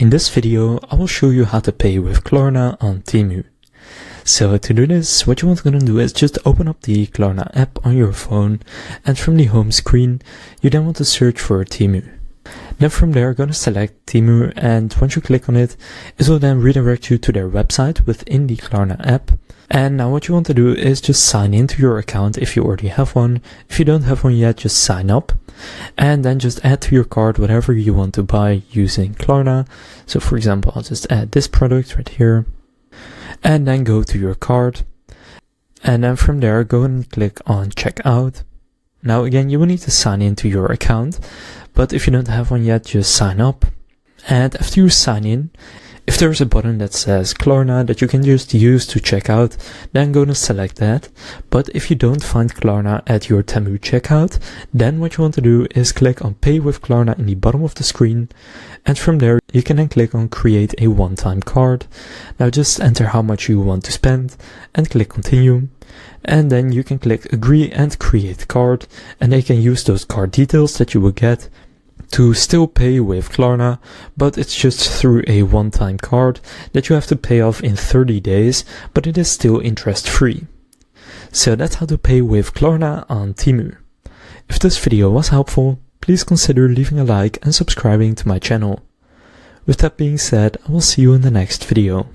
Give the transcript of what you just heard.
In this video, I will show you how to pay with Klarna on Temu. So to do this, what you want to do is just open up the Klarna app on your phone, and from the home screen, you then want to search for Temu. Then from there, go to select Temu, and once you click on it, it will then redirect you to their website within the Klarna app. And now what you want to do is just sign into your account if you already have one. If you don't have one yet, just sign up. And then just add to your cart whatever you want to buy using Klarna. So for example, I'll just add this product right here. And then go to your cart. And then from there, go and click on checkout. Now again, you will need to sign into your account. But if you don't have one yet, just sign up. And after you sign in, if there's a button that says Klarna that you can just use to check out, then go to select that. But if you don't find Klarna at your Temu checkout, then what you want to do is click on Pay with Klarna in the bottom of the screen. And from there, you can then click on Create a one-time card. Now just enter how much you want to spend and click Continue. And then you can click Agree and Create Card. And they can use those card details that you will get to still pay with Klarna, but it's just through a one-time card that you have to pay off in 30 days, but it is still interest-free. So that's how to pay with Klarna on Temu. If this video was helpful, please consider leaving a like and subscribing to my channel. With that being said, I will see you in the next video.